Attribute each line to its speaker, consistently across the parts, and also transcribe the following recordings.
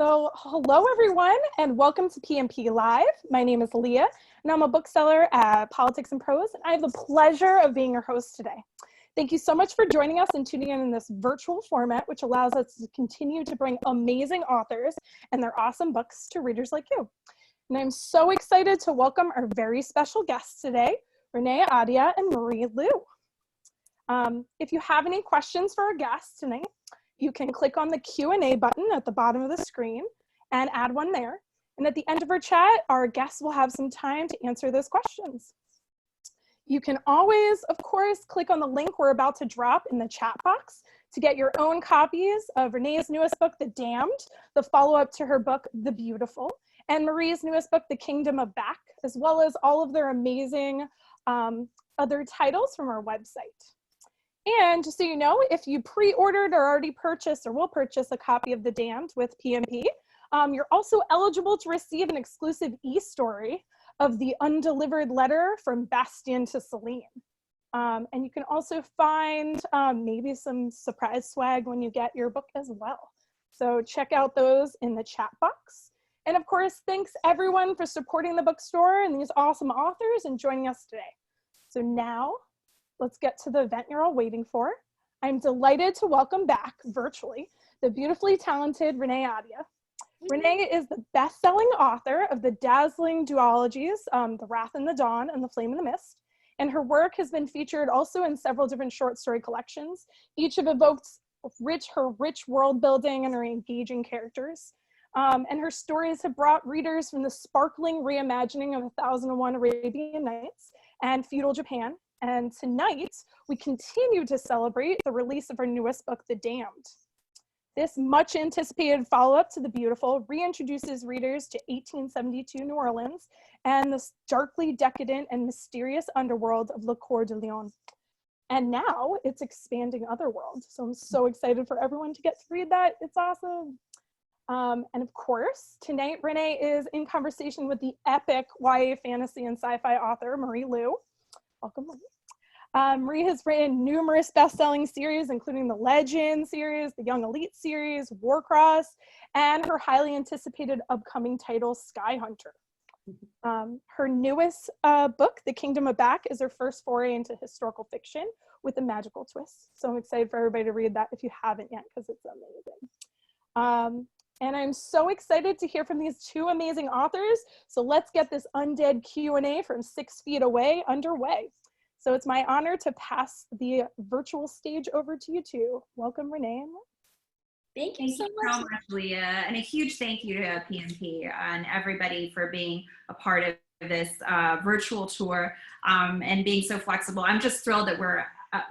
Speaker 1: So hello everyone and welcome to PMP Live. My name is Leah and I'm a bookseller at Politics and Prose, and I have the pleasure of being your host today. Thank you so much for joining us and tuning in this virtual format, which allows us to continue to bring amazing authors and their awesome books to readers like you. And I'm so excited to welcome our very special guests today, Renee Ahdieh and Marie Lu. If you have any questions for our guests tonight, you can click on the Q&A button at the bottom of the screen and add one there. And at the end of our chat, our guests will have some time to answer those questions. You can always, of course, click on the link we're about to drop in the chat box to get your own copies of Renee's newest book, The Damned, the follow-up to her book, The Beautiful, and Marie's newest book, The Kingdom of Back, as well as all of their amazing other titles from our website. And just so you know, if you pre-ordered or already purchased or will purchase a copy of The Damned with PMP, you're also eligible to receive an exclusive e-story of the undelivered letter from Bastien to Celine. And you can also find maybe some surprise swag when you get your book as well. So check out those in the chat box. And of course, thanks everyone for supporting the bookstore and these awesome authors and joining us today. So now, let's get to the event you're all waiting for. I'm delighted to welcome back, virtually, the beautifully talented Renee Ahdieh. Renee is the best-selling author of the dazzling duologies, The Wrath and the Dawn and The Flame and the Mist, and her work has been featured also in several different short story collections. Each have evoked her rich world building and her engaging characters. And her stories have brought readers from the sparkling reimagining of 1001 Arabian Nights and feudal Japan. And tonight, we continue to celebrate the release of her newest book, The Damned. This much anticipated follow-up to The Beautiful reintroduces readers to 1872 New Orleans and the darkly decadent and mysterious underworld of Le Coeur de Lion. And now it's expanding otherworld. So I'm so excited for everyone to get to read that. It's awesome. And of course, tonight, Renee is in conversation with the epic YA fantasy and sci-fi author, Marie Lu. Welcome, Marie. Marie has written numerous best-selling series, including the Legend series, the Young Elite series, Warcross, and her highly anticipated upcoming title, Sky Hunter. Her newest book, The Kingdom of Back, is her first foray into historical fiction with a magical twist. So I'm excited for everybody to read that if you haven't yet, because it's amazing. And I'm so excited to hear from these two amazing authors. So let's get this Undead Q&A from 6 feet away underway. So it's my honor to pass the virtual stage over to you two. Welcome, Renee.
Speaker 2: Thank you so much, Leah. And a huge thank you to PMP and everybody for being a part of this virtual tour and being so flexible. I'm just thrilled that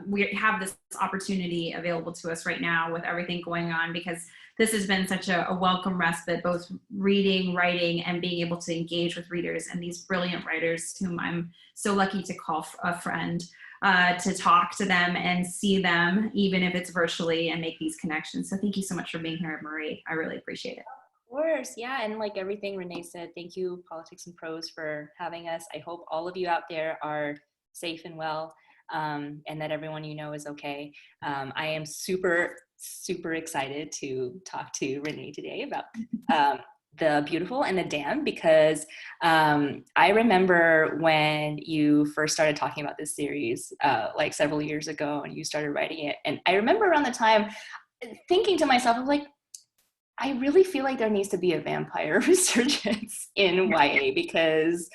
Speaker 2: we have this opportunity available to us right now with everything going on, because this has been such a welcome respite, both reading, writing, and being able to engage with readers and these brilliant writers whom I'm so lucky to call a friend, to talk to them and see them, even if it's virtually, and make these connections. So thank you so much for being here, Marie. I really appreciate it.
Speaker 3: Of course, yeah, and like everything Renee said, thank you, Politics and Prose, for having us. I hope all of you out there are safe and well, and that everyone you know is okay. I am super excited to talk to Renee today about The Beautiful and The Damned, because I remember when you first started talking about this series like several years ago, and you started writing it, and I remember around the time thinking to myself, I was like, I really feel like there needs to be a vampire resurgence in YA, because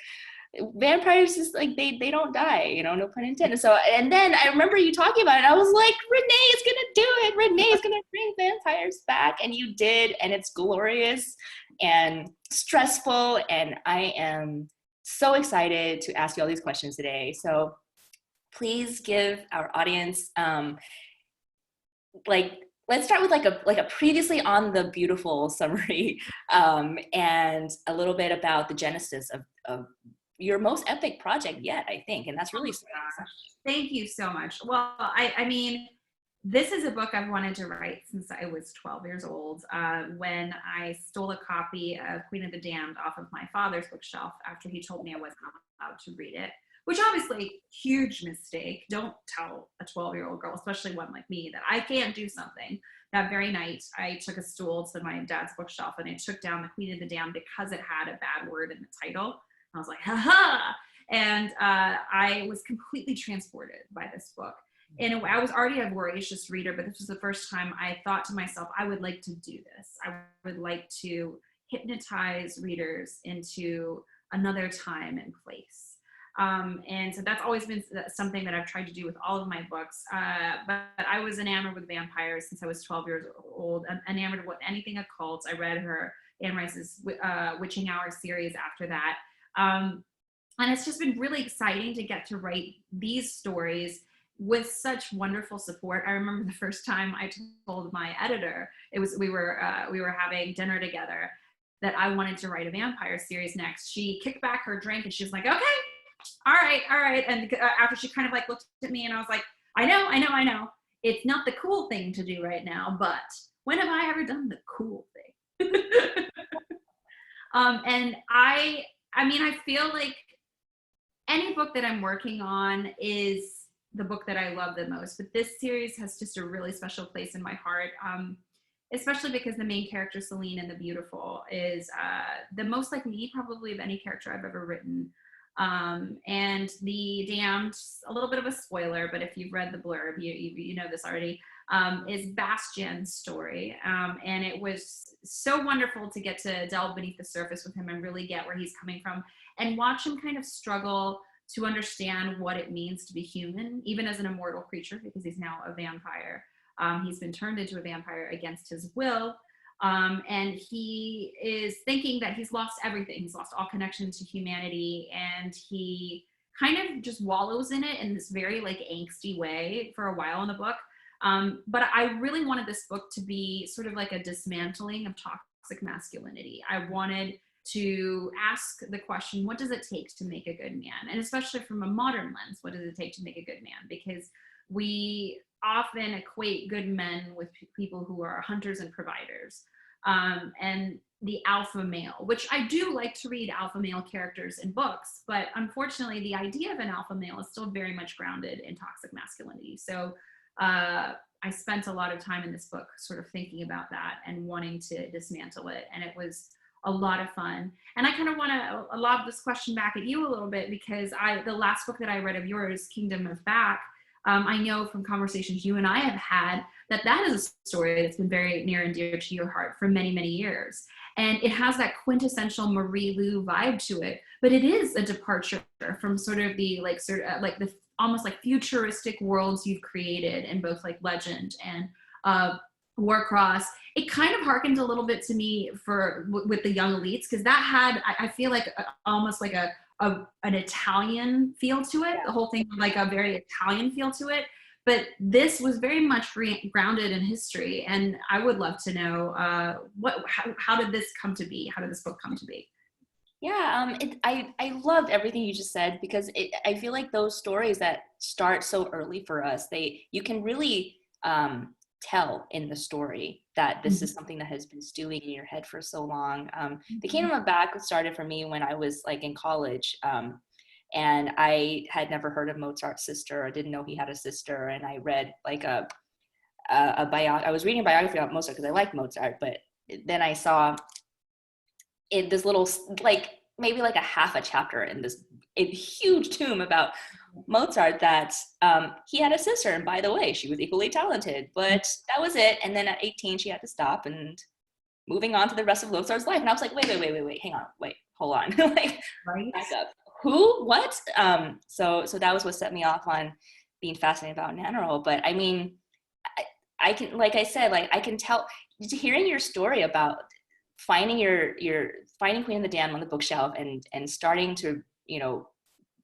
Speaker 3: vampires just like they don't die, you know, no pun intended. So, and then I remember you talking about it, I was like, Renee is gonna do it. Renee is gonna bring vampires back, and you did, and it's glorious and stressful, and I am so excited to ask you all these questions today. So please give our audience let's start with like a previously on The Beautiful summary, and a little bit about the genesis of your most epic project yet, I think, and that's really
Speaker 2: Thank you so much. Well, I mean, this is a book I've wanted to write since I was 12 years old, when I stole a copy of Queen of the Damned off of my father's bookshelf after he told me I wasn't allowed to read it, which obviously, huge mistake. Don't tell a 12-year-old girl, especially one like me, that I can't do something that very night, I took a stool to my dad's bookshelf and I took down The Queen of the Damned because it had a bad word in the title. I was like, ha ha! And I was completely transported by this book. And I was already a voracious reader, but this was the first time I thought to myself, I would like to do this. I would like to hypnotize readers into another time and place. And so that's always been something that I've tried to do with all of my books. But I was enamored with vampires since I was 12 years old, enamored with anything occult. I read her Anne Rice's Witching Hour series after that. And it's just been really exciting to get to write these stories with such wonderful support. I remember the first time I told my editor, we were having dinner together, that I wanted to write a vampire series next. She kicked back her drink and she was like, okay, all right. And after she kind of like looked at me and I was like, I know. It's not the cool thing to do right now, but when have I ever done the cool thing? And I mean, I feel like any book that I'm working on is the book that I love the most, but this series has just a really special place in my heart, especially because the main character, Celine and the Beautiful, is the most like me probably of any character I've ever written. And the Damned, a little bit of a spoiler, but if you've read the blurb, you know this already, is Bastien's story. And it was so wonderful to get to delve beneath the surface with him and really get where he's coming from and watch him kind of struggle to understand what it means to be human, even as an immortal creature, because he's now a vampire. He's been turned into a vampire against his will. And he is thinking that he's lost everything. He's lost all connection to humanity, and he kind of just wallows in it in this very like angsty way for a while in the book. But I really wanted this book to be sort of like a dismantling of toxic masculinity. I wanted to ask the question, what does it take to make a good man? And especially from a modern lens, what does it take to make a good man? Because we often equate good men with people who are hunters and providers, and the alpha male, which I do like to read alpha male characters in books, but unfortunately the idea of an alpha male is still very much grounded in toxic masculinity. So I spent a lot of time in this book sort of thinking about that and wanting to dismantle it, and it was a lot of fun. And I kind of want to lob this question back at you a little bit, because the last book that I read of yours, Kingdom of Back, I know from conversations you and I have had that is a story that's been very near and dear to your heart for many, many years. And it has that quintessential Marie Lu vibe to it, but it is a departure from sort of the the almost like futuristic worlds you've created in both like Legend and Warcross. It kind of harkened a little bit to me with the Young Elites, because that had, I feel like almost like an Italian feel to it. The whole thing had like a very Italian feel to it. But this was very much grounded in history, and I would love to know how did this come to be? How did this book come to be?
Speaker 3: Yeah, I loved everything you just said, because I feel like those stories that start so early for us, you can really tell in the story that this is something that has been stewing in your head for so long. The Kingdom of Back started for me when I was like in college, and I had never heard of Mozart's sister. I didn't know he had a sister, and I read like I was reading a biography about Mozart because I like Mozart, but then I saw in this little, like maybe like a half a chapter in this huge tome about Mozart that he had a sister, and by the way, she was equally talented, but that was it. And then at 18 she had to stop, and moving on to the rest of Mozart's life. And I was like, wait, hang on, hold on. Like,
Speaker 2: right?
Speaker 3: Back up. Who? What? So that was what set me off on being fascinated about Nannerl. But I mean, I can, like I said, like I can tell, hearing your story about finding finding Queen of the Damned on the bookshelf and starting to,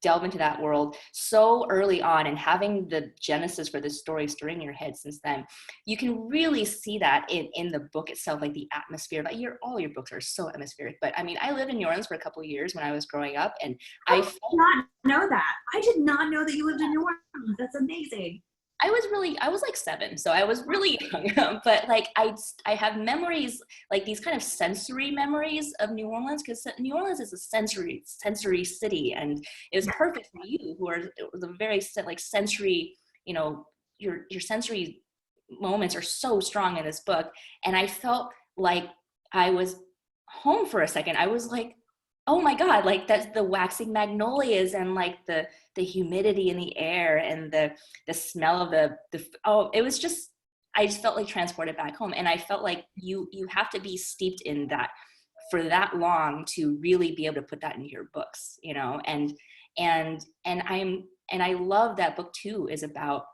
Speaker 3: delve into that world so early on, and having the genesis for this story stirring in your head since then, you can really see that in the book itself, like the atmosphere. Like all your books are so atmospheric. But I mean, I lived in New Orleans for a couple of years when I was growing up, and I
Speaker 2: did not know that. I did not know that you lived in New Orleans. That's amazing.
Speaker 3: I was like 7, so I was really young, but like I have memories, like these kind of sensory memories of New Orleans, because New Orleans is a sensory city, and it was perfect for you who are the very like sensory, your sensory moments are so strong in this book. And I felt like I was home for a second. I was like, oh my God, like that's the waxing magnolias and like the humidity in the air and the smell of it was just, I just felt like transported back home. And I felt like you have to be steeped in that for that long to really be able to put that into your books, you know? And I love that book too is about,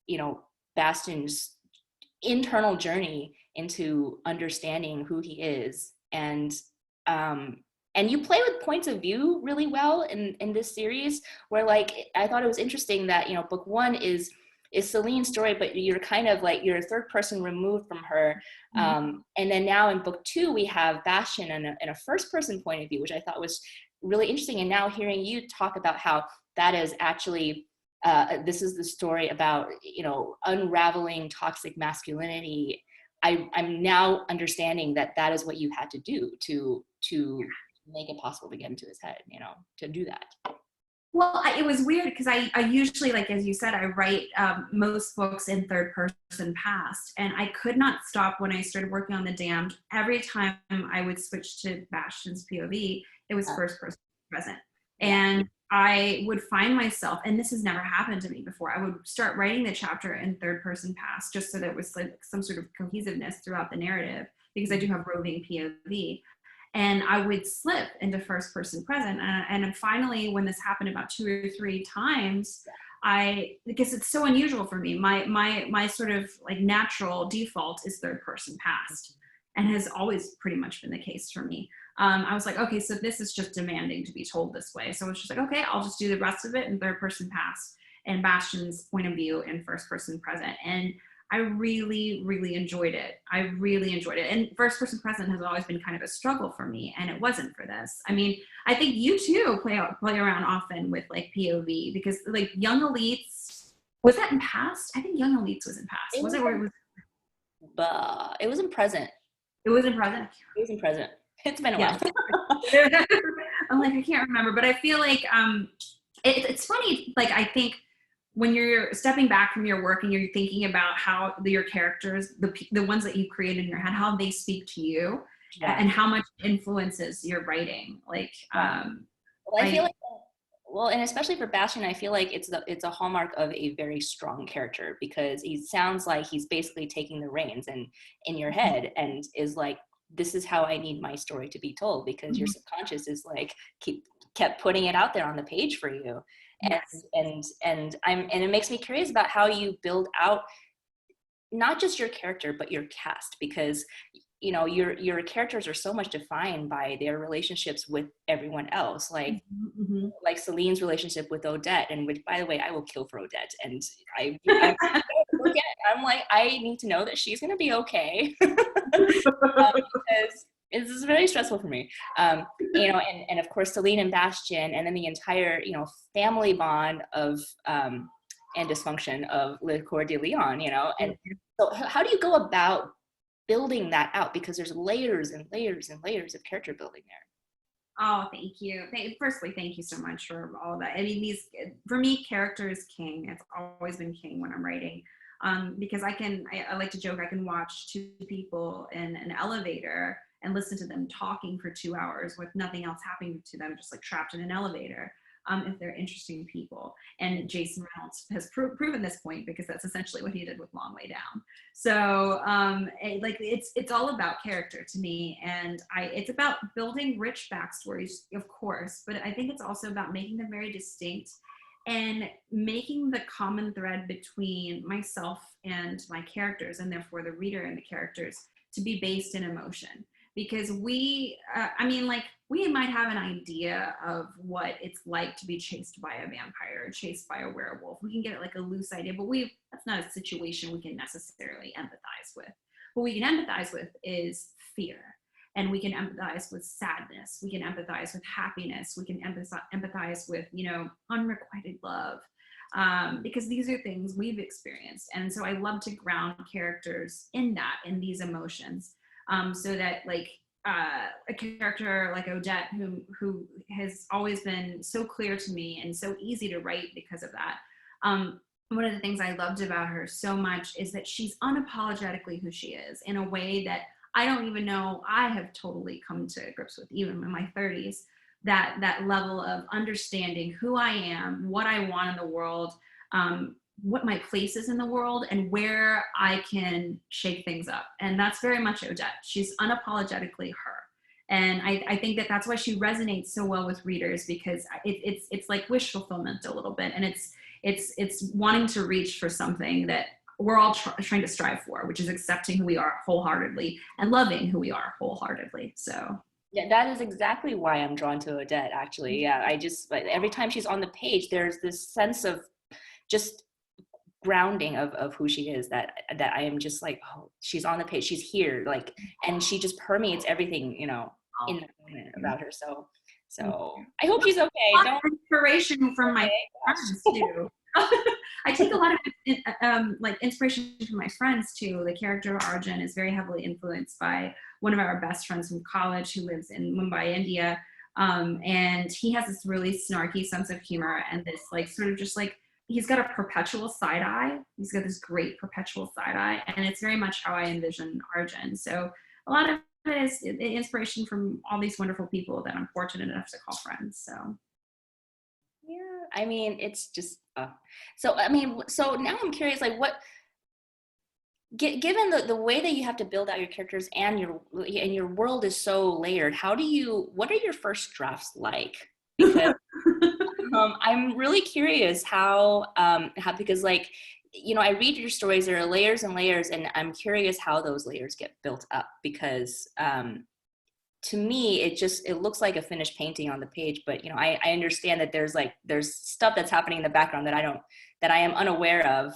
Speaker 3: you know, Bastien's internal journey into understanding who he is. And you play with points of view really well in this series, where like, I thought it was interesting that, you know, book one is Celine's story, but you're kind of like, you're a third person removed from her. And then now in book two, we have Bastien in a first person point of view, which I thought was really interesting. And now hearing you talk about how that is actually, this is the story about, you know, unraveling toxic masculinity. I'm now understanding that is what you had to do to make it possible to get into his head, you know, to do that.
Speaker 2: Well, it was weird because I usually, like, as you said, I write most books in third person past, and I could not stop when I started working on The Damned. Every time I would switch to Bastien's POV, it was first person present. And I would find myself, and this has never happened to me before, I would start writing the chapter in third person past just so there was like some sort of cohesiveness throughout the narrative, because I do have roving POV. And I would slip into first person present. And finally, when this happened about 2 or 3 times, because it's so unusual for me, my sort of like natural default is third person past, and has always pretty much been the case for me. I was like, okay, so this is just demanding to be told this way. So it's just like, okay, I'll just do the rest of it in third person past and Bastien's point of view in first person present. And I really, really enjoyed it. I really enjoyed it. And first person present has always been kind of a struggle for me, and it wasn't for this. I mean, I think you too play around often with like POV, because like Young Elites, was that in past? I think Young Elites was in past. Was it where it was?
Speaker 3: It was in present.
Speaker 2: It was in present?
Speaker 3: It was in present. It's been a while.
Speaker 2: I'm like, I can't remember, but I feel like it's funny. Like, I think when you're stepping back from your work and you're thinking about how your characters, the ones that you create in your head, how they speak to you, and how much influences your writing. Like,
Speaker 3: well, I feel like, well, and especially for Bastien, I feel like it's a hallmark of a very strong character, because he sounds like he's basically taking the reins and in your head and is like, this is how I need my story to be told, because your subconscious is like kept putting it out there on the page for you. Yes. And it makes me curious about how you build out not just your character, but your cast, because, you know, your characters are so much defined by their relationships with everyone else. Like, like Celine's relationship with Odette, and which, by the way, I will kill for Odette. And I'm like, I need to know that she's going to be okay. Because it's very stressful for me, you know, and of course Celine and Bastien, and then the entire, you know, family bond of and dysfunction of Le Coeur de Lion, you know. And so how do you go about building that out, because there's layers and layers and layers of character building there?
Speaker 2: Oh, thank you. Firstly, thank you so much for all of that. I mean, for me, character is king. It's always been king when I'm writing. Because I like to joke, I can watch 2 people in an elevator and listen to them talking for 2 hours with nothing else happening to them, just like trapped in an elevator, if they're interesting people. And Jason Reynolds has proven this point, because that's essentially what he did with Long Way Down. So like it's all about character to me, and it's about building rich backstories, of course, but I think it's also about making them very distinct and making the common thread between myself and my characters, and therefore the reader and the characters, to be based in emotion. Because I mean, like, we might have an idea of what it's like to be chased by a vampire or chased by a werewolf. We can get like a loose idea, but that's not a situation we can necessarily empathize with. What we can empathize with is fear. And we can empathize with sadness. We can empathize with happiness. We can empathize with, you know, unrequited love, because these are things we've experienced. And so I love to ground characters in these emotions, so that, like, a character like Odette, who has always been so clear to me and so easy to write because of that, one of the things I loved about her so much is that she's unapologetically who she is in a way that I don't even know I have totally come to grips with, even in my 30s, that level of understanding who I am, what I want in the world, what my place is in the world, and where I can shake things up. And that's very much Odette. She's unapologetically her. And I think that that's why she resonates so well with readers, because it's like wish fulfillment a little bit. And it's wanting to reach for something that we're all trying to strive for, which is accepting who we are wholeheartedly and loving who we are wholeheartedly. So
Speaker 3: yeah, that is exactly why I'm drawn to Odette, actually. Yeah, I just, every time she's on the page, there's this sense of just grounding of who she is, that I am just like, oh, she's on the page, she's here, like, and she just permeates everything, you know, in that moment about her. So I hope she's okay.
Speaker 2: Don't inspiration from my friends too. I take a lot of like inspiration from my friends too. The character Arjun is very heavily influenced by one of our best friends from college who lives in Mumbai, India. And he has this really snarky sense of humor, and this like sort of just like, he's got a perpetual side eye. He's got this great perpetual side eye, and it's very much how I envision Arjun. So a lot of it is inspiration from all these wonderful people that I'm fortunate enough to call friends. So
Speaker 3: yeah, I mean, it's just so I mean, so now I'm curious, like, what, given the way that you have to build out your characters and your world is so layered, what are your first drafts like? Because I'm really curious how because, like, you know, I read your stories, there are layers and layers, and I'm curious how those layers get built up, because to me, it looks like a finished painting on the page, but, you know, I understand that there's stuff that's happening in the background that I am unaware of.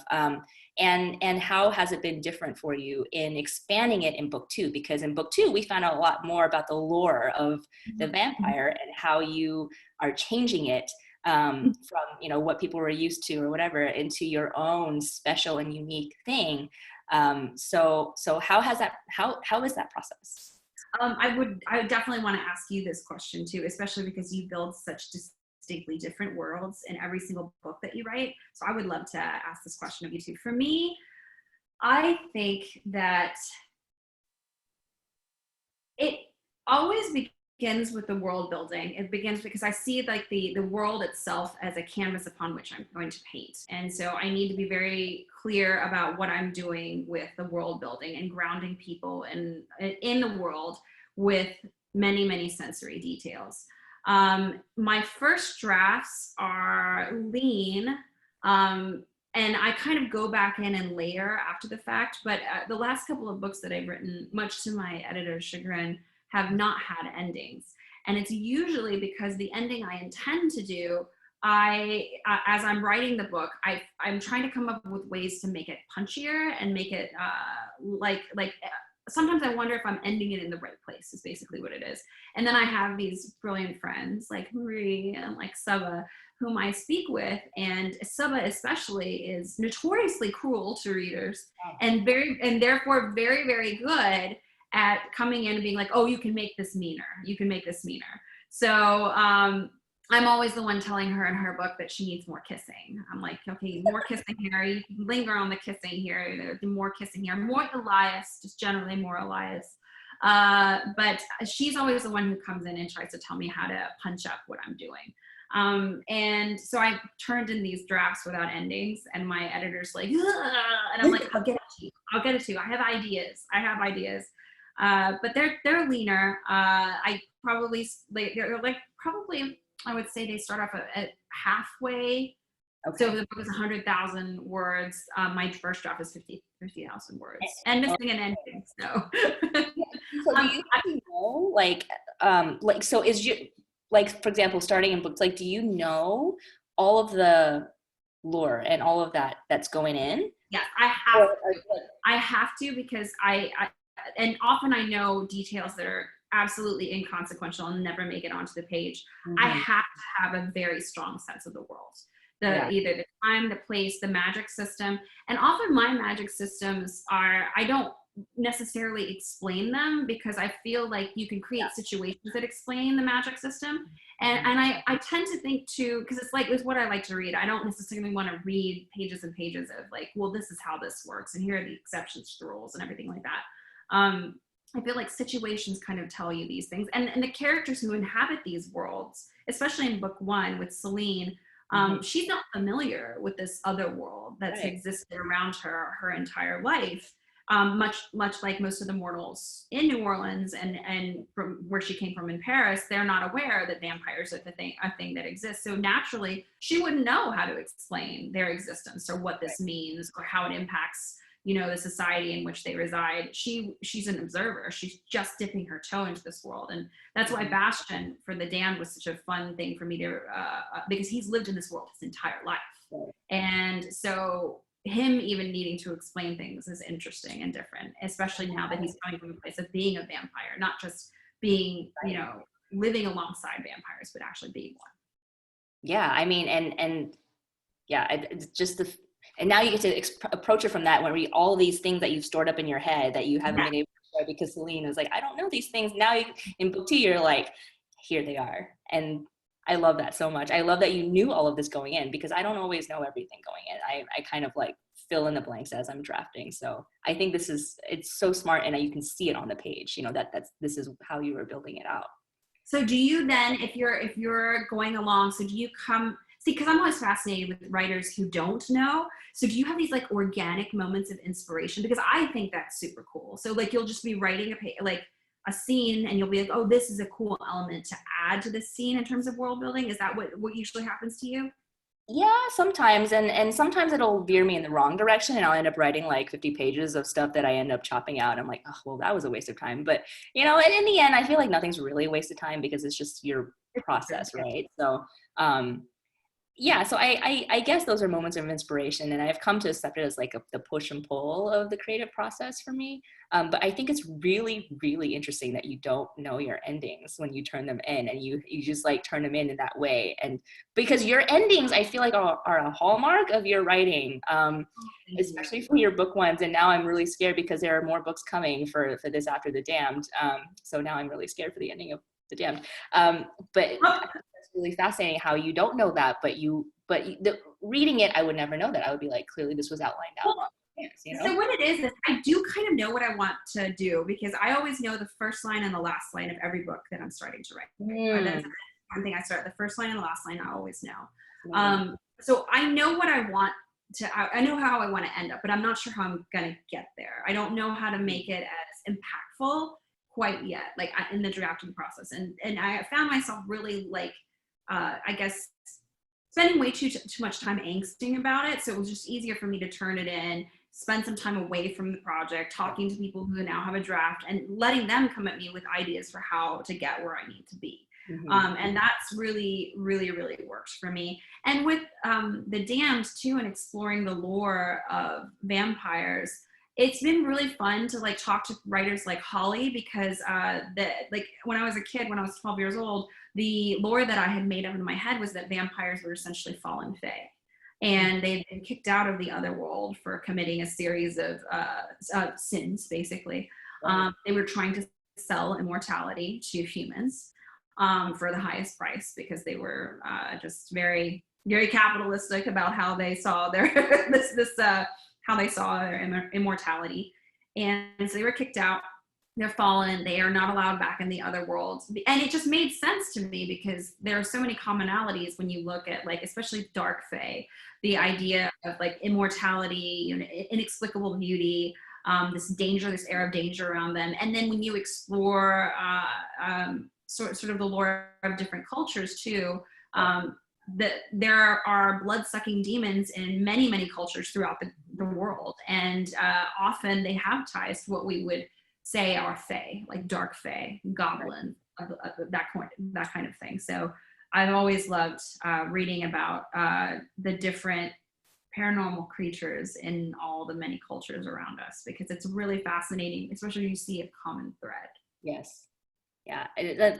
Speaker 3: And how has it been different for you in expanding it in book 2? Because in book 2, we found out a lot more about the lore of the vampire and how you are changing it from, you know, what people were used to or whatever into your own special and unique thing. So how is that process?
Speaker 2: I would definitely want to ask you this question too, especially because you build such distinctly different worlds in every single book that you write. So I would love to ask this question of you too. For me, I think that it always begins with the world building. It begins because I see like the world itself as a canvas upon which I'm going to paint. And so I need to be very clear about what I'm doing with the world building and grounding people in the world with many, many sensory details. My first drafts are lean, and I kind of go back in and layer after the fact, but the last couple of books that I've written, much to my editor's chagrin, have not had endings. And it's usually because the ending I intend to do, as I'm writing the book, I'm trying to come up with ways to make it punchier and make it like sometimes I wonder if I'm ending it in the right place, is basically what it is. And then I have these brilliant friends like Marie and like Saba, whom I speak with, and Saba especially is notoriously cruel to readers, and therefore very, very good at coming in and being like, oh, you can make this meaner. You can make this meaner. So I'm always the one telling her in her book that she needs more kissing. I'm like, okay, more kissing here. You can linger on the kissing here. More kissing here. More Elias, just generally more Elias. But she's always the one who comes in and tries to tell me how to punch up what I'm doing. And so I turned in these drafts without endings, and my editor's like, ugh! And I'm like, I'll get it to you. I'll get it to you. I have ideas. But they're leaner. They're like probably, I would say they start off at halfway. Okay. So the book is 100,000 words. My first draft is 50,000 words, and missing an ending. So,
Speaker 3: so do you know, so is you, like, for example, starting in books, like, do you know all of the lore and all of that's going in?
Speaker 2: Yeah, I have to because and often I know details that are absolutely inconsequential and never make it onto the page. Mm-hmm. I have to have a very strong sense of the world. Either the time, the place, the magic system. And often my magic systems are, I don't necessarily explain them, because I feel like you can create situations that explain the magic system. And I tend to think too, because it's what I like to read. I don't necessarily want to read pages and pages of like, well, this is how this works, and here are the exceptions to the rules and everything like that. I feel like situations kind of tell you these things, and the characters who inhabit these worlds, especially in book 1 with Celine, she's not familiar with this other world that's existed around her entire life. Much like most of the mortals in New Orleans and from where she came from in Paris, they're not aware that vampires are a thing that exists. So naturally, she wouldn't know how to explain their existence or what this means or how it impacts, the society in which they reside. She's an observer. She's just dipping her toe into this world. And that's why Bastien for the Damned was such a fun thing for me to, because he's lived in this world his entire life. And so him even needing to explain things is interesting and different, especially now that he's coming from a place of being a vampire, not just being, living alongside vampires, but actually being one.
Speaker 3: Yeah, I mean, and yeah, it's just and now you get to approach it from that, when read all these things that you've stored up in your head that you haven't been able to share because Celine is like, I don't know these things. Now in book 2, you're like, here they are. And I love that so much. I love that you knew all of this going in, because I don't always know everything going in. I kind of like fill in the blanks as I'm drafting. So I think it's so smart, and you can see it on the page, this is how you were building it out.
Speaker 2: So do you then, if you're going along, so do you because I'm always fascinated with writers who don't know. So do you have these like organic moments of inspiration? Because I think that's super cool. So like you'll just be writing a scene, and you'll be like, oh, this is a cool element to add to this scene in terms of world building. Is that what usually happens to you?
Speaker 3: Yeah, sometimes, and sometimes it'll veer me in the wrong direction, and I'll end up writing like 50 pages of stuff that I end up chopping out. I'm like, oh, well, that was a waste of time. But and in the end, I feel like nothing's really a waste of time, because it's just your process, right? So yeah, so I guess those are moments of inspiration, and I've come to accept it as like the push and pull of the creative process for me. But I think it's really, really interesting that you don't know your endings when you turn them in, and you just like turn them in that way. And because your endings, I feel like are a hallmark of your writing, especially for your book ones. And now I'm really scared because there are more books coming for this after The Damned. So now I'm really scared for the ending of The Damned. But it's really fascinating how you don't know that, but reading it, I would never know that. I would be like, clearly this was outlined out.
Speaker 2: So what it is I do kind of know what I want to do, because I always know the first line and the last line of every book that I'm starting to write. That's one thing I start. The first line and the last line I always know. So I know what I want I know how I want to end up, but I'm not sure how I'm gonna get there. I don't know how to make it as impactful quite yet, like in the drafting process. And I found myself really like, I guess, spending way too much time angsting about it. So it was just easier for me to turn it in, spend some time away from the project, talking to people who now have a draft, and letting them come at me with ideas for how to get where I need to be. And that's really, really, really worked for me. And with The Damned too, and exploring the lore of vampires, it's been really fun to like talk to writers like Holly, because when I was a kid, when I was 12 years old, the lore that I had made up in my head was that vampires were essentially fallen fae, and they'd been kicked out of the other world for committing a series of sins, basically. They were trying to sell immortality to humans for the highest price, because they were just very, very capitalistic about how they saw their how they saw their immortality. And so they were kicked out. They're fallen. They are not allowed back in the other world. And it just made sense to me, because there are so many commonalities when you look at, like, especially dark fae, the idea of like immortality, inexplicable beauty, this danger, this air of danger around them. And then when you explore sort of the lore of different cultures too, there are blood-sucking demons in many, many cultures throughout the world. And often they have ties to what we would say are fae, like dark fae, goblin, that kind of thing. So I've always loved reading about the different paranormal creatures in all the many cultures around us, because it's really fascinating, especially when you see a common thread.
Speaker 3: Yes. Yeah,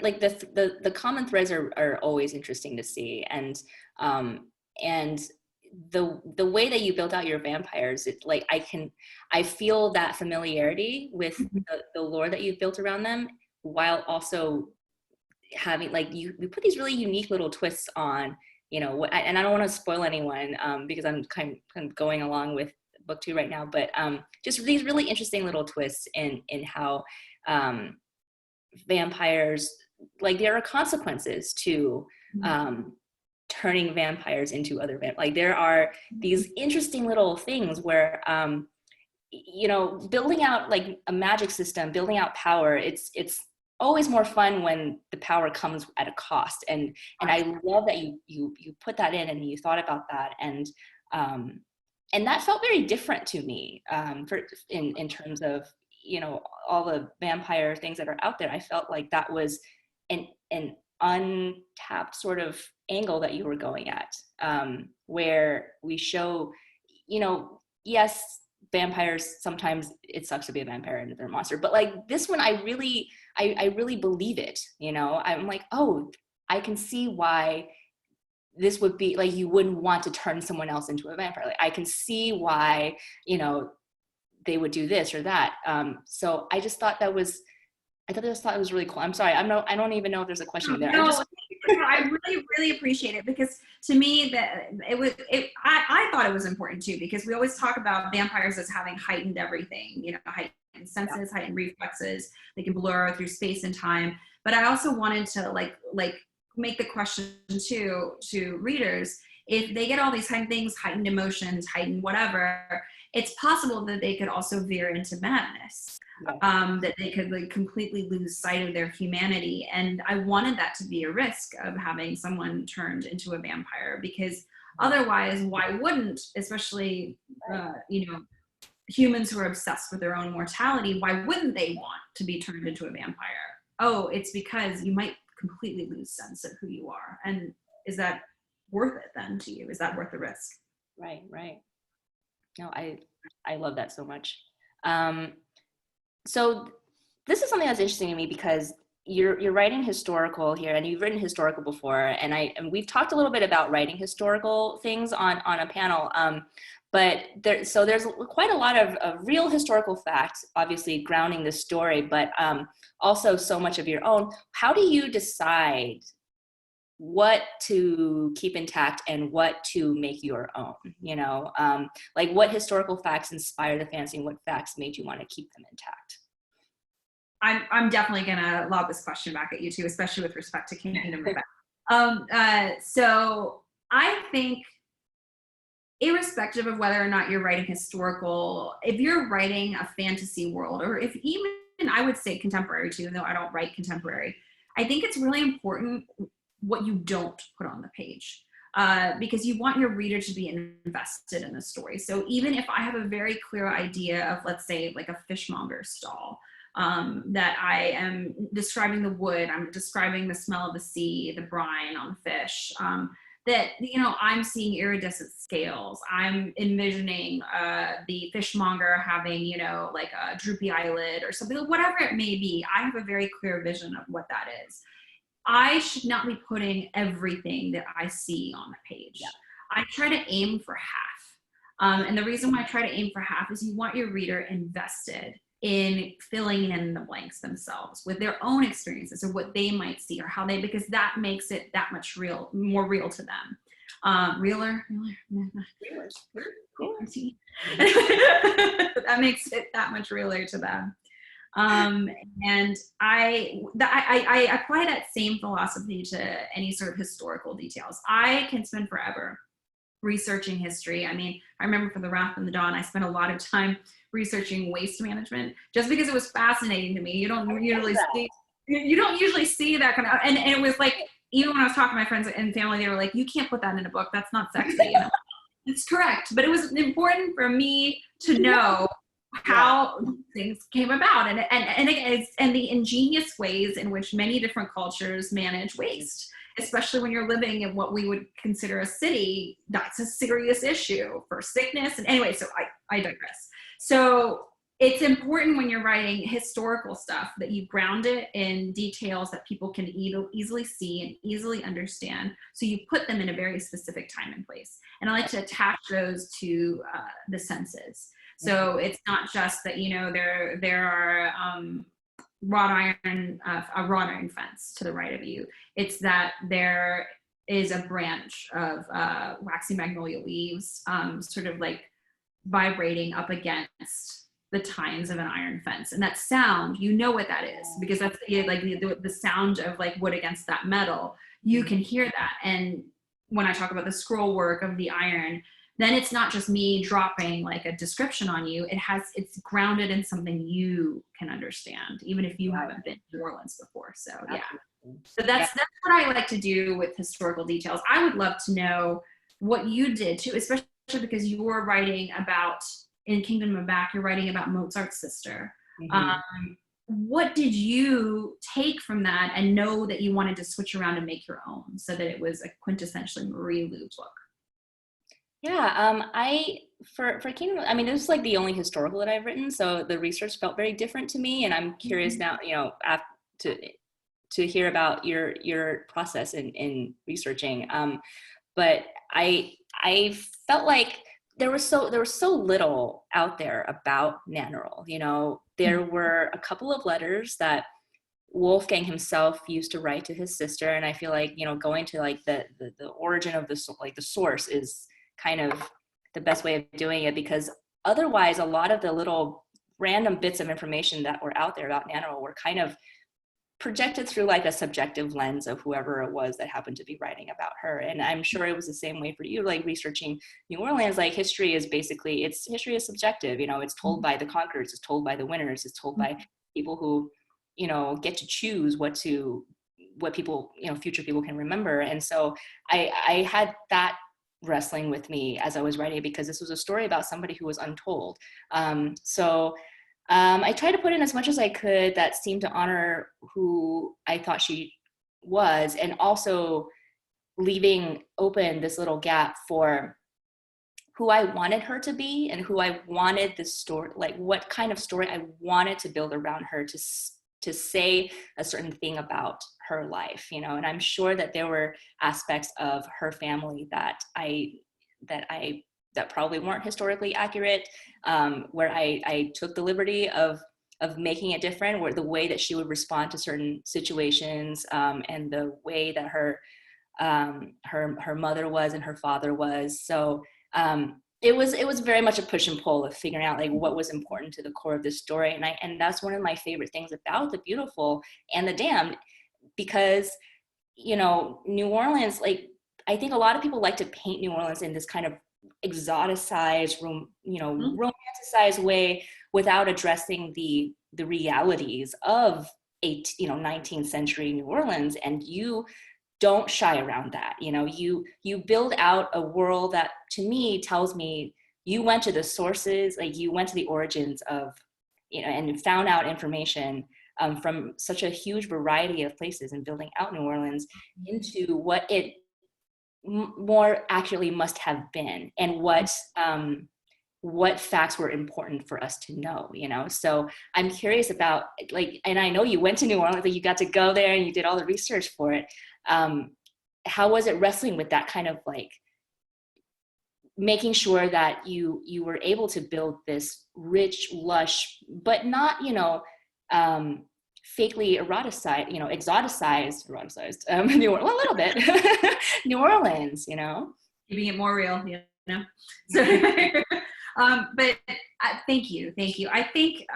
Speaker 3: like the common threads are always interesting to see, and the way that you built out your vampires, it's like I feel that familiarity with the lore that you've built around them, while also having, like, you put these really unique little twists on, you know, and I don't want to spoil anyone, because I'm kind of going along with book 2 right now, but just these really interesting little twists in how vampires, like, there are consequences to turning vampires into other like, there are these interesting little things where you know, building out like a magic system, building out power, it's always more fun when the power comes at a cost, and I love that you put that in and you thought about that, and that felt very different to me, in terms of, you know, all the vampire things that are out there. I felt like that was an untapped sort of angle that you were going at, where we show, you know, yes, vampires, sometimes it sucks to be a vampire and they're a monster, but like this one, I really believe it, you know. I'm like, oh, I can see why this would be like, you wouldn't want to turn someone else into a vampire. Like, I can see why, you know, they would do this or that. So I just thought that was, thought it was really cool. I'm sorry, I don't even know if there's a question there.
Speaker 2: No, I really appreciate it, because to me that I thought it was important too, because we always talk about vampires as having heightened everything, you know, heightened senses, heightened reflexes. They can blur through space and time. But I also wanted to like make the question to readers, if they get all these heightened things, heightened emotions, heightened whatever, it's possible that they could also veer into madness. That they could like completely lose sight of their humanity. And I wanted that to be a risk of having someone turned into a vampire, because otherwise, why wouldn't, especially, you know, humans who are obsessed with their own mortality, why wouldn't they want to be turned into a vampire? Oh, it's because you might completely lose sense of who you are. And is that worth it then to you? Is that worth the risk?
Speaker 3: Right. No, I love that so much. So this is something that's interesting to me, because you're writing historical here, and you've written historical before, and we've talked a little bit about writing historical things on a panel, but there's quite a lot of real historical facts, obviously grounding the story, but also so much of your own. How do you decide what to keep intact and what to make your own, you know? Like, what historical facts inspire the fantasy, and what facts made you want to keep them intact?
Speaker 2: I'm definitely gonna lob this question back at you too, especially with respect to Kingdom Rebecca. So I think, irrespective of whether or not you're writing historical, if you're writing a fantasy world, or if even, I would say contemporary too, even though I don't write contemporary, I think it's really important what you don't put on the page, because you want your reader to be invested in the story. So even if I have a very clear idea of, let's say, like a fishmonger stall, that I am describing the wood, I'm describing the smell of the sea, the brine on fish, that, you know, I'm seeing iridescent scales. I'm envisioning the fishmonger having, you know, like a droopy eyelid or something, whatever it may be. I have a very clear vision of what that is. I should not be putting everything that I see on the page. Yeah. I try to aim for half. And the reason why I try to aim for half is you want your reader invested in filling in the blanks themselves with their own experiences, or what they might see, or how they, because that makes it that much more real to them. Realer. That makes it that much realer to them. And I apply that same philosophy to any sort of historical details. I can spend forever researching history. I mean, I remember for The Wrath and the Dawn, I spent a lot of time researching waste management, just because it was fascinating to me. You don't usually see that kind of, and it was like, even when I was talking to my friends and family, they were like, you can't put that in a book. That's not sexy. You know? It's correct. But it was important for me to know how things came about, and the ingenious ways in which many different cultures manage waste, especially when you're living in what we would consider a city. That's a serious issue for sickness. And anyway, so I digress. So it's important when you're writing historical stuff that you ground it in details that people can easily see and easily understand. So you put them in a very specific time and place. And I like to attach those to the senses. So it's not just that, you know, there are a wrought iron fence to the right of you. It's that there is a branch of waxy magnolia leaves, sort of like vibrating up against the tines of an iron fence, and that sound, you know what that is, because that's like the sound of like wood against that metal. You can hear that. And when I talk about the scroll work of the iron, then it's not just me dropping like a description on you. It's grounded in something you can understand, even if you haven't been to New Orleans before. So yeah. So that's what I like to do with historical details. I would love to know what you did too, especially because you were writing about, in Kingdom of Back, you're writing about Mozart's sister. What did you take from that and know that you wanted to switch around and make your own, so that it was a quintessentially Marie Loeb book?
Speaker 3: Yeah, for Kingdom, I mean, this is like the only historical that I've written, so the research felt very different to me, and I'm curious now, you know, to hear about your process in researching. But I felt like there was so little out there about Nannerl. You know, there were a couple of letters that Wolfgang himself used to write to his sister, and I feel like, you know, going to like the origin of the source is kind of the best way of doing it, because otherwise a lot of the little random bits of information that were out there about Nannerl were kind of projected through like a subjective lens of whoever it was that happened to be writing about her. And I'm sure it was the same way for you, like researching New Orleans. Like history is subjective, you know, it's told by the conquerors, it's told by the winners, it's told by people who, you know, get to choose what people, you know, future people can remember. And so I had that wrestling with me as I was writing it, because this was a story about somebody who was untold. I tried to put in as much as I could that seemed to honor who I thought she was, and also leaving open this little gap for who I wanted her to be and who I wanted the story, like what kind of story I wanted to build around her to say a certain thing about her life, you know. And I'm sure that there were aspects of her family that probably weren't historically accurate, where I took the liberty of making it different, where the way that she would respond to certain situations, and the way that her mother was and her father was. So it was very much a push and pull of figuring out like what was important to the core of this story. And that's one of my favorite things about The Beautiful and The Damned, because, you know, New Orleans, like, I think a lot of people like to paint New Orleans in this kind of exoticized, romanticized way without addressing the realities of 19th century New Orleans. And you don't shy around that. You know, you build out a world that to me tells me you went to the sources, like you went to the origins of, you know, and found out information from such a huge variety of places, and building out New Orleans into what it more accurately must have been, and what facts were important for us to know, you know. So I'm curious about, like, and I know you went to New Orleans, like you got to go there and you did all the research for it. How was it wrestling with that kind of like making sure that you were able to build this rich, lush, but not, you know, fakely exoticized New Orleans, well, a little bit, New Orleans, you know,
Speaker 2: keeping it more real, you know. So, but thank you. I think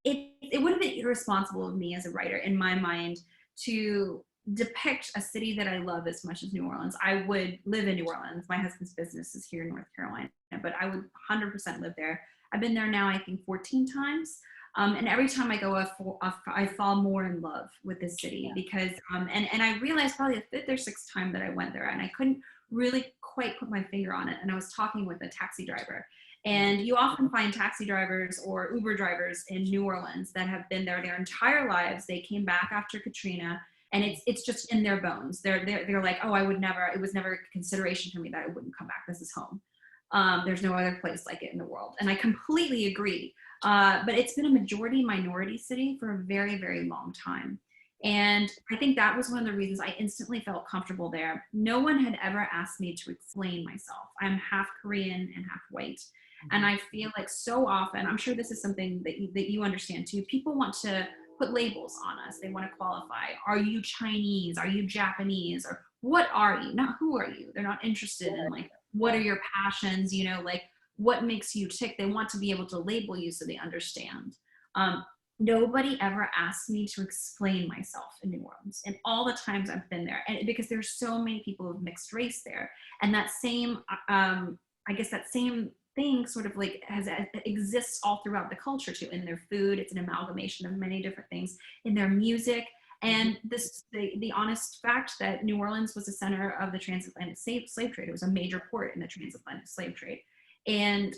Speaker 2: it would have been irresponsible of me as a writer, in my mind, to depict a city that I love as much as New Orleans. I would live in New Orleans. My husband's business is here in North Carolina, but I would 100% live there. I've been there now, I think, 14 times. And every time I go, I fall more in love with this city, because, and I realized probably the 5th or 6th time that I went there, and I couldn't really quite put my finger on it. And I was talking with a taxi driver, and you often find taxi drivers or Uber drivers in New Orleans that have been there their entire lives. They came back after Katrina, and it's just in their bones. They're like, oh, it was never a consideration for me that I wouldn't come back. This is home. There's no other place like it in the world. And I completely agree. But it's been a majority minority city for a very, very long time. And I think that was one of the reasons I instantly felt comfortable there. No one had ever asked me to explain myself. I'm half Korean and half white. And I feel like so often, I'm sure this is something that you understand too, people want to put labels on us. They want to qualify. Are you Chinese? Are you Japanese? Or what are you? Not who are you? They're not interested in like, what are your passions? You know, like what makes you tick? They want to be able to label you so they understand. Nobody ever asked me to explain myself in New Orleans, and all the times I've been there, and because there's so many people of mixed race there, and that same, I guess that same thing sort of like exists all throughout the culture too. In their food, it's an amalgamation of many different things. In their music, and the honest fact that New Orleans was the center of the transatlantic slave trade. It was a major port in the transatlantic slave trade, and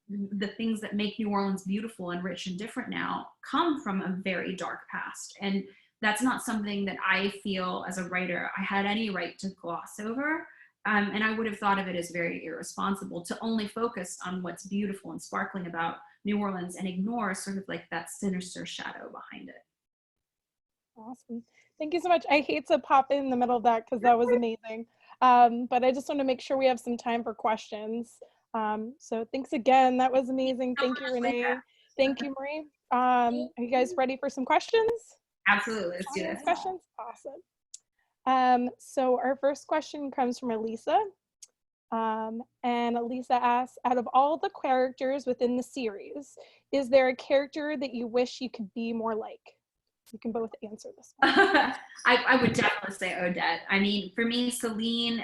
Speaker 2: the things that make New Orleans beautiful and rich and different now come from a very dark past. And that's not something that I feel as a writer I had any right to gloss over. And I would have thought of it as very irresponsible to only focus on what's beautiful and sparkling about New Orleans and ignore sort of like that sinister shadow behind it.
Speaker 1: Awesome. Thank you so much. I hate to pop in the middle of that because that was amazing. But I just want to make sure we have some time for questions. So thanks again. That was amazing. Thank you, Renee. Thank you, Marie. Are you guys ready for some questions?
Speaker 2: Absolutely. Let's do this.
Speaker 1: Questions? Awesome. So our first question comes from Elisa. And Elisa asks, out of all the characters within the series, is there a character that you wish you could be more like? You can both answer this one.
Speaker 2: I would definitely say Odette. I mean, for me, Celine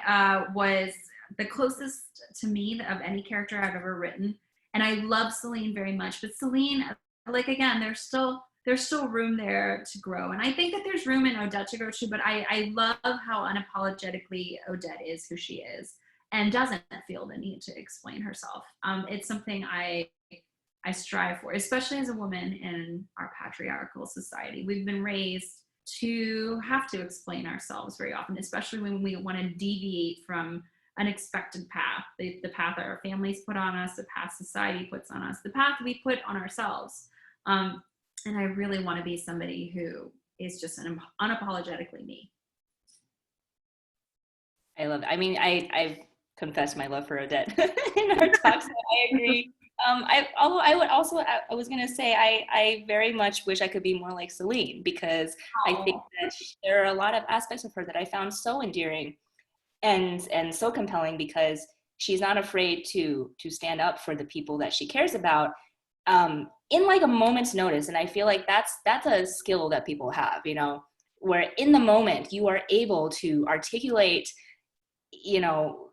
Speaker 2: was the closest to me of any character I've ever written. And I love Celine very much, but Celine, like, again, there's still room there to grow. And I think that there's room in Odette to grow too, but I love how unapologetically Odette is who she is and doesn't feel the need to explain herself. It's something I strive for, especially as a woman in our patriarchal society. We've been raised to have to explain ourselves very often, especially when we want to deviate from an expected path, the path that our families put on us, the path society puts on us, the path we put on ourselves. And I really want to be somebody who is just unapologetically me.
Speaker 3: I love it. I mean, I've confessed my love for Odette in our talks. So I agree. I was going to say, I very much wish I could be more like Celine, because I think that there are a lot of aspects of her that I found so endearing and so compelling, because she's not afraid to stand up for the people that she cares about in like a moment's notice. And I feel like that's a skill that people have, you know, where in the moment you are able to articulate, you know,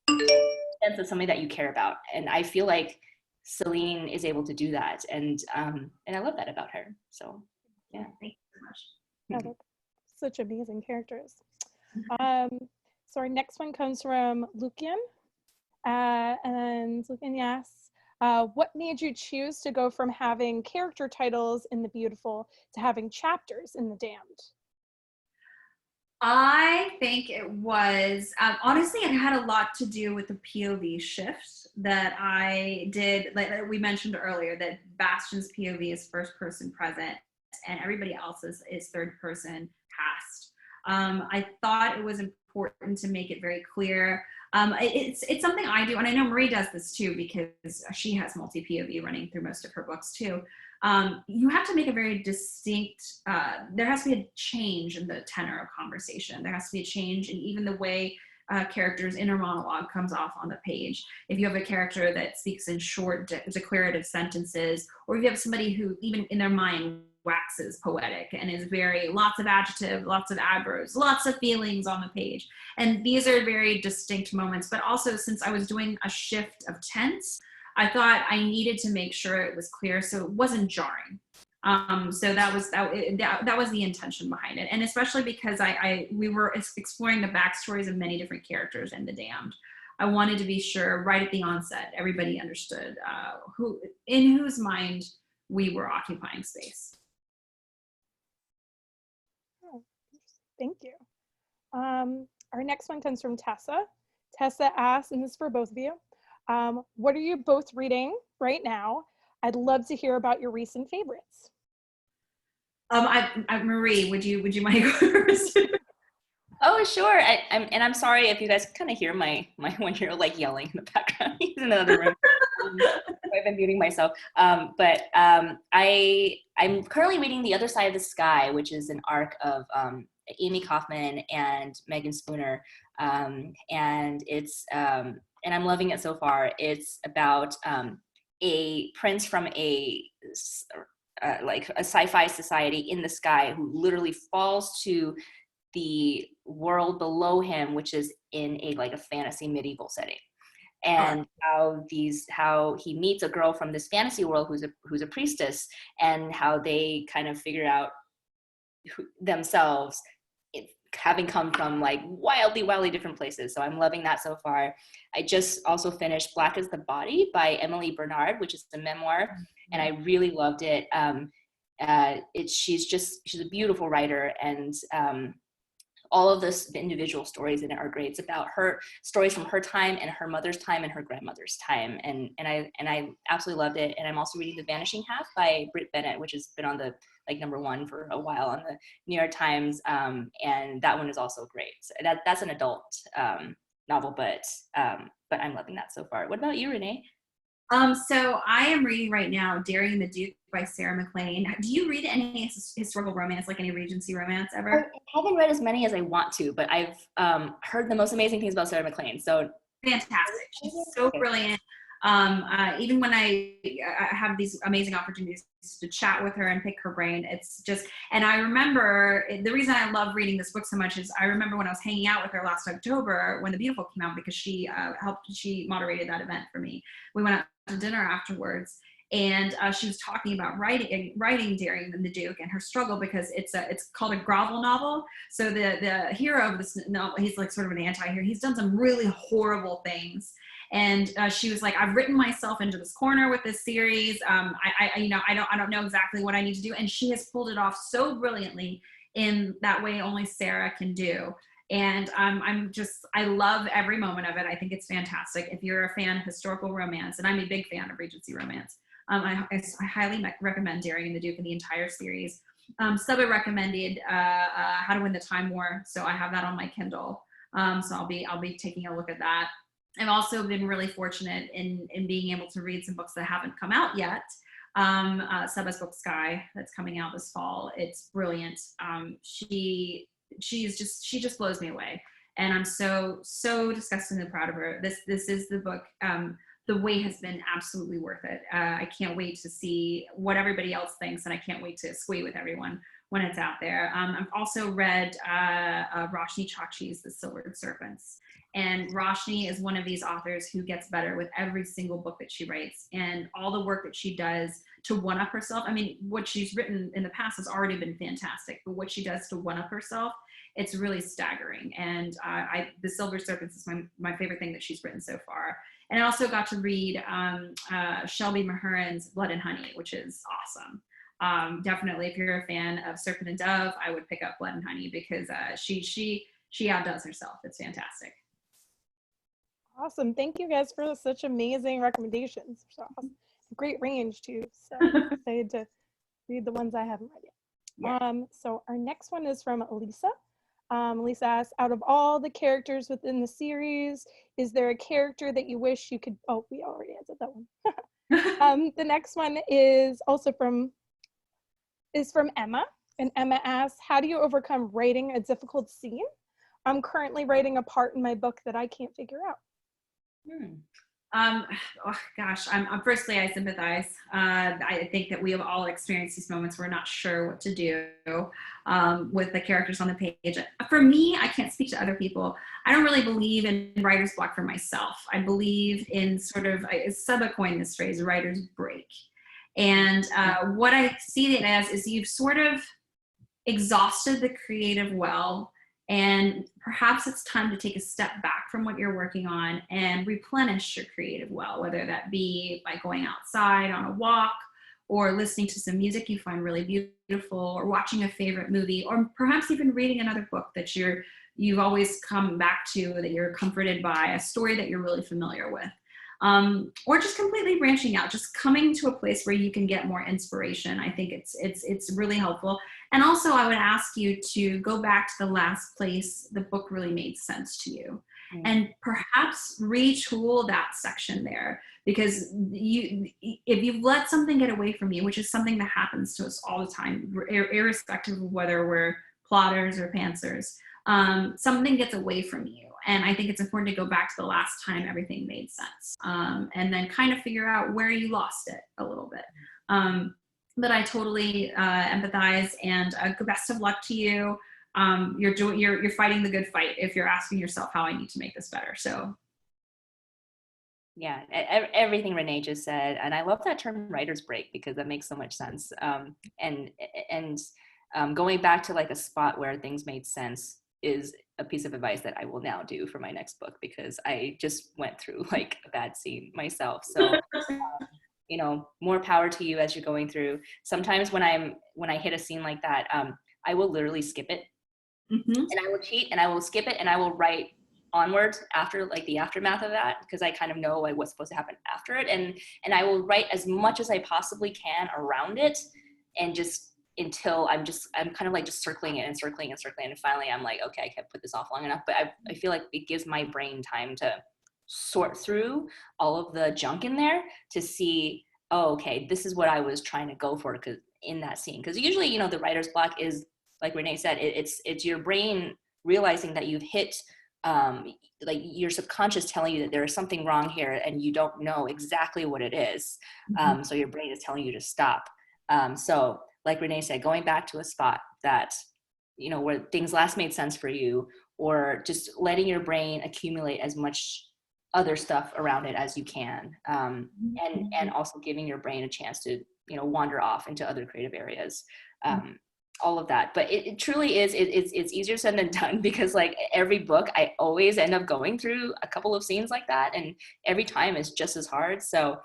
Speaker 3: sense of something that you care about. And I feel like Celine is able to do that, and I love that about her. So yeah, thank you so much.
Speaker 1: Oh, such amazing characters. So our next one comes from Lucian, and Lucian asks, what made you choose to go from having character titles in The Beautiful to having chapters in The Damned?
Speaker 2: I think it was, honestly, it had a lot to do with the POV shift that I did. Like we mentioned earlier, that Bastien's POV is first person present and everybody else's is third person past. I thought it was important to make it very clear. It's something I do, and I know Marie does this too, because she has multi-POV running through most of her books too. You have to make a very distinct, there has to be a change in the tenor of conversation. There has to be a change in even the way characters' inner monologue comes off on the page. If you have a character that speaks in short declarative sentences, or if you have somebody who even in their mind waxes poetic and is very lots of adjective, lots of adverbs, lots of feelings on the page. And these are very distinct moments, but also since I was doing a shift of tense, I thought I needed to make sure it was clear so it wasn't jarring. So that was the intention behind it. And especially because we were exploring the backstories of many different characters in The Damned. I wanted to be sure right at the onset, everybody understood in whose mind we were occupying space.
Speaker 1: Oh, thank you. Our next one comes from Tessa. Tessa asks, and this is for both of you, What are you both reading right now? I'd love to hear about your recent favorites.
Speaker 2: Marie, would you mind to go first?
Speaker 3: Oh, sure. I'm sorry if you guys kind of hear my 1-year-old like yelling in the background. He's in another room. I've been muting myself. I'm currently reading The Other Side of the Sky, which is an arc of Amy Kaufman and Megan Spooner, and it's and I'm loving it so far. It's about a prince from like a sci-fi society in the sky who literally falls to the world below him, which is in a fantasy medieval setting, and how he meets a girl from this fantasy world who's a priestess, and how they kind of figure out themselves, having come from like wildly different places. So I'm loving that so far. I just also finished Black as the Body by Emily Bernard, which is a memoir, and I really loved it. She's a beautiful writer, and all of the individual stories in it are great. It's about her stories from her time and her mother's time and her grandmother's time. And I absolutely loved it. And I'm also reading The Vanishing Half by Britt Bennett, which has been on the #1 for a while on the New York Times. And that one is also great. So that's an adult novel, but I'm loving that so far. What about you, Renee?
Speaker 2: So I am reading right now Daring the Duke by Sarah MacLean. Do you read any historical romance, like any Regency romance ever?
Speaker 3: I haven't read as many as I want to, but I've heard the most amazing things about Sarah MacLean. So
Speaker 2: fantastic. She's so brilliant. Even when I have these amazing opportunities to chat with her and pick her brain, it's just, and I remember, the reason I love reading this book so much is I remember when I was hanging out with her last October when The Beautiful came out, because she moderated that event for me. We went out to dinner afterwards, and she was talking about writing Daring the Duke and her struggle, because it's called a grovel novel. So the hero of this novel, he's like sort of an anti-hero. He's done some really horrible things. And she was like, I've written myself into this corner with this series. I don't know exactly what I need to do. And she has pulled it off so brilliantly in that way only Sarah can do. And I love every moment of it. I think it's fantastic. If you're a fan of historical romance, and I'm a big fan of Regency romance, I highly recommend Daring the Duke and the entire series. Subba recommended How to Win the Time War, so I have that on my Kindle. So I'll be taking a look at that. I've also been really fortunate in being able to read some books that haven't come out yet. Subba's book Sky, that's coming out this fall. It's brilliant. She just blows me away, and I'm so disgustingly proud of her. This is the book. The wait has been absolutely worth it. I can't wait to see what everybody else thinks, and I can't wait to squee with everyone when it's out there. I've also read Roshni Chachi's The Silvered Serpents. And Roshni is one of these authors who gets better with every single book that she writes, and all the work that she does to one-up herself. I mean, what she's written in the past has already been fantastic, but what she does to one-up herself, it's really staggering. And The Silver Serpents is my favorite thing that she's written so far. And I also got to read Shelby Mahurin's Blood and Honey, which is awesome. Definitely, if you're a fan of Serpent and Dove, I would pick up Blood and Honey, because she outdoes herself. It's fantastic.
Speaker 1: Awesome. Thank you guys for such amazing recommendations. So awesome. Great range too. So excited to read the ones I haven't read yet. Yeah. So our next one is from Elisa. Elisa asks, out of all the characters within the series, is there a character that you wish you could, oh, we already answered that one. The next one is also from Emma. And Emma asks, how do you overcome writing a difficult scene? I'm currently writing a part in my book that I can't figure out.
Speaker 2: Firstly, I sympathize. I think that we have all experienced these moments where we're not sure what to do with the characters on the page. For me, I can't speak to other people. I don't really believe in writer's block for myself. I believe in sort of, Subba coined this phrase, writer's break. And what I see it as is you've sort of exhausted the creative well, and perhaps it's time to take a step back from what you're working on and replenish your creative well, whether that be by going outside on a walk, or listening to some music you find really beautiful, or watching a favorite movie, or perhaps even reading another book that you've always come back to, that you're comforted by, a story that you're really familiar with. or just completely branching out, just coming to a place where you can get more inspiration. I think it's really helpful. And also I would ask you to go back to the last place the book really made sense to you, and perhaps retool that section there, because if you've let something get away from you, which is something that happens to us all the time, irrespective of whether we're plotters or pantsers, something gets away from you. And I think it's important to go back to the last time everything made sense, and then kind of figure out where you lost it a little bit. But I totally empathize, and best of luck to you. You're fighting the good fight if you're asking yourself how I need to make this better. So
Speaker 3: yeah, everything Renee just said, and I love that term writer's break, because that makes so much sense. And going back to like a spot where things made sense is a piece of advice that I will now do for my next book, because I just went through like a bad scene myself. So you know, more power to you as you're going through. Sometimes when I hit a scene like that, I will literally skip it. And I will cheat and I will skip it and I will write onward after, like the aftermath of that, because I kind of know like what's supposed to happen after it, and I will write as much as I possibly can around it, and just until I'm kind of like just circling it and circling and circling, and finally I'm like, okay, I can't put this off long enough. But I feel like it gives my brain time to sort through all of the junk in there to see, oh, okay, this is what I was trying to go for, because in that scene, because usually, you know, the writer's block is, like Renee said, it's your brain realizing that you've hit, like your subconscious telling you that there is something wrong here and you don't know exactly what it is. So your brain is telling you to stop. So like Renee said, going back to a spot that, you know, where things last made sense for you, or just letting your brain accumulate as much other stuff around it as you can, and also giving your brain a chance to, you know, wander off into other creative areas. All of that. But it truly is, it's easier said than done, because like every book I always end up going through a couple of scenes like that, and every time is just as hard. So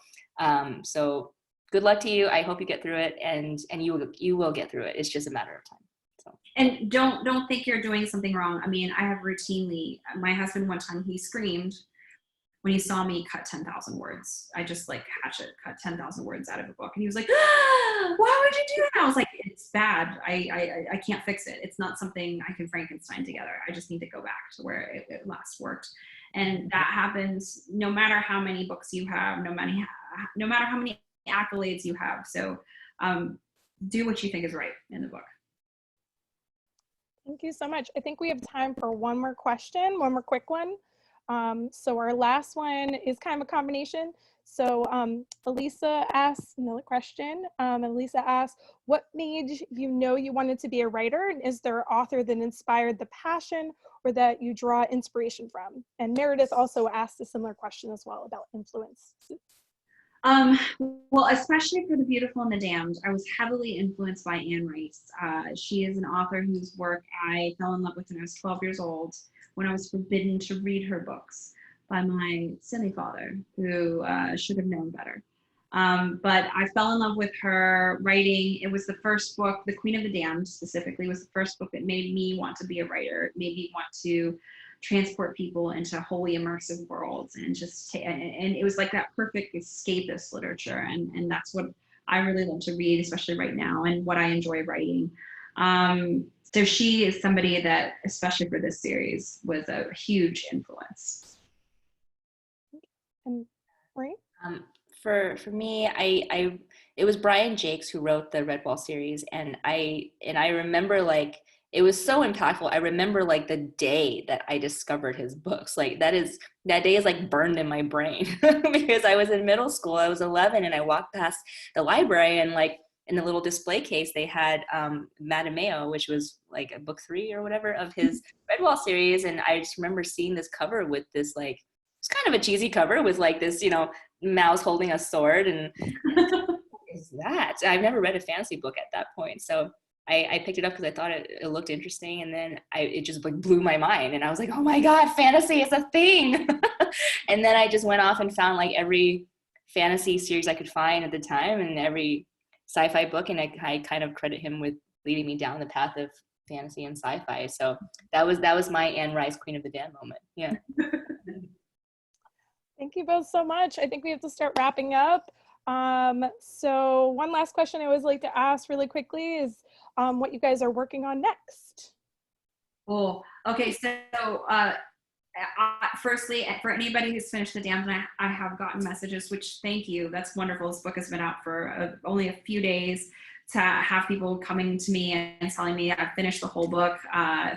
Speaker 3: so good luck to you. I hope you get through it, and you will get through it. It's just a matter of time. So. And
Speaker 2: don't think you're doing something wrong. I mean, I have routinely, my husband one time, he screamed when he saw me cut 10,000 words. I just like cut 10,000 words out of a book. And he was like, ah, why would you do that? I was like, it's bad. I can't fix it. It's not something I can Frankenstein together. I just need to go back to where it last worked. And that happens no matter how many books you have, no matter how many accolades you have. So do what you think is right in the book.
Speaker 1: Thank you so much. I think we have time for one more question, one more quick one. So our last one is kind of a combination. So Elisa asks another question. Elisa asks, what made you know you wanted to be a writer? And is there an author that inspired the passion or that you draw inspiration from? And Meredith also asked a similar question as well about influence.
Speaker 2: Well, especially for The Beautiful and the Damned, I was heavily influenced by Anne Rice. She is an author whose work I fell in love with when I was 12 years old, when I was forbidden to read her books by my silly father, who should have known better. But I fell in love with her writing. It was the first book, The Queen of the Damned specifically, was the first book that made me want to be a writer. It made me want to transport people into wholly immersive worlds, and just and it was like that perfect escapist literature, and that's what I really love to read, especially right now, and what I enjoy writing. So she is somebody that, especially for this series, was a huge influence.
Speaker 1: And right?
Speaker 3: For me, it was Brian Jakes who wrote the Redwall series, and I remember, like, it was so impactful. I remember like the day that I discovered his books. Like that day is like burned in my brain because I was in middle school. I was 11 and I walked past the library, and like in the little display case they had Madame Mayo, which was like a book 3 or whatever of his Redwall series. And I just remember seeing this cover with this, like, it's kind of a cheesy cover with like this, you know, mouse holding a sword, and what is that? I've never read a fantasy book at that point. So I picked it up because I thought it looked interesting, and then it just like blew my mind, and I was like, oh my God, fantasy is a thing. And then I just went off and found like every fantasy series I could find at the time, and every sci-fi book, and I kind of credit him with leading me down the path of fantasy and sci-fi. So that was my Anne Rice Queen of the Damned moment. Yeah.
Speaker 1: Thank you both so much. I think we have to start wrapping up. So one last question I always like to ask really quickly is what you guys are working on next.
Speaker 2: Cool. Okay, so firstly, for anybody who's finished The Damned, and I have gotten messages, which thank you. That's wonderful. This book has been out for only a few days. To have people coming to me and telling me I've finished the whole book.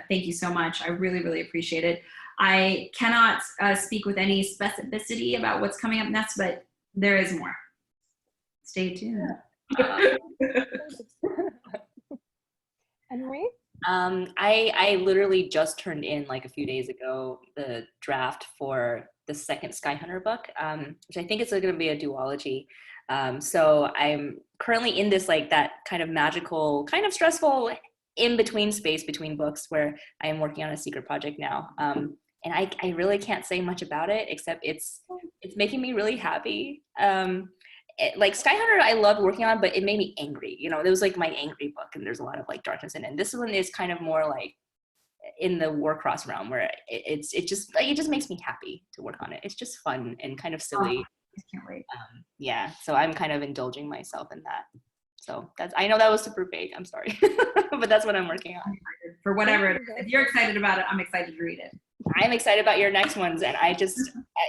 Speaker 2: Thank you so much. I really, really appreciate it. I cannot speak with any specificity about what's coming up next, but there is more. Stay tuned.
Speaker 1: And Marie?
Speaker 3: I literally just turned in like a few days ago the draft for the second Sky Hunter book, which I think is going to be a duology. So I'm currently in this like that kind of magical, kind of stressful in-between space between books where I am working on a secret project now. And I really can't say much about it except it's making me really happy. Like Sky Hunter I loved working on, but it made me angry. You know, it was like my angry book and there's a lot of like darkness in it. And this one is kind of more like in the Warcross realm where it just makes me happy to work on it. It's just fun and kind of silly.
Speaker 2: I can't wait.
Speaker 3: Yeah, so I'm kind of indulging myself in that. So I know that was super vague. I'm sorry, but that's what I'm working on.
Speaker 2: For whatever, if you're excited about it, I'm excited to read it.
Speaker 3: I'm excited about your next ones, and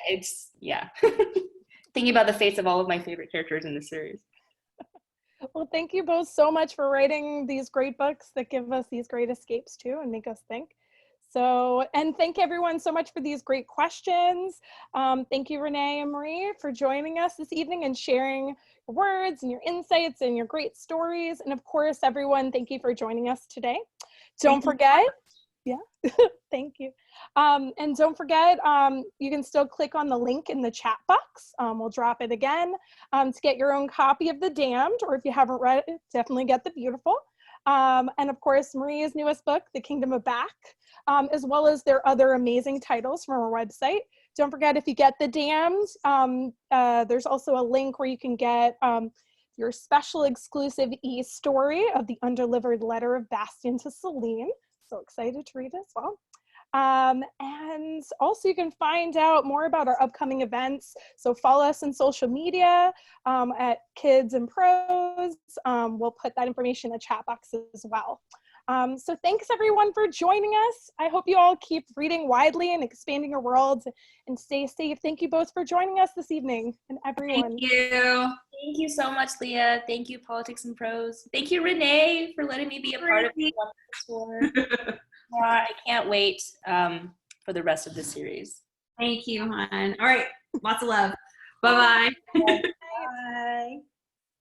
Speaker 3: it's thinking about the fates of all of my favorite characters in the series.
Speaker 1: Well, thank you both so much for writing these great books that give us these great escapes too and make us think. So, and thank everyone so much for these great questions. Thank you, Renee and Marie, for joining us this evening and sharing your words and your insights and your great stories. And of course, everyone, thank you for joining us today. Don't forget, thank you. And don't forget, you can still click on the link in the chat box. We'll drop it again to get your own copy of The Damned, or if you haven't read it, definitely get The Beautiful. And of course, Maria's newest book, The Kingdom of Back, as well as their other amazing titles from our website. Don't forget, if you get The Damned, there's also a link where you can get your special exclusive e-story of the undelivered letter of Bastien to Celine. So excited to read it as well. And also you can find out more about our upcoming events. So follow us on social media at Kids and Prose. We'll put that information in the chat box as well. So thanks everyone for joining us. I hope you all keep reading widely and expanding your worlds and stay safe. Thank you both for joining us this evening, and everyone.
Speaker 2: Thank you.
Speaker 3: Thank you so much, Leah. Thank you, Politics and Prose. Thank you, Renee, for letting me be a part of this wonderful tour. I can't wait for the rest of the series.
Speaker 2: Thank you, hon. All right, lots of love. Bye-bye.
Speaker 3: Bye.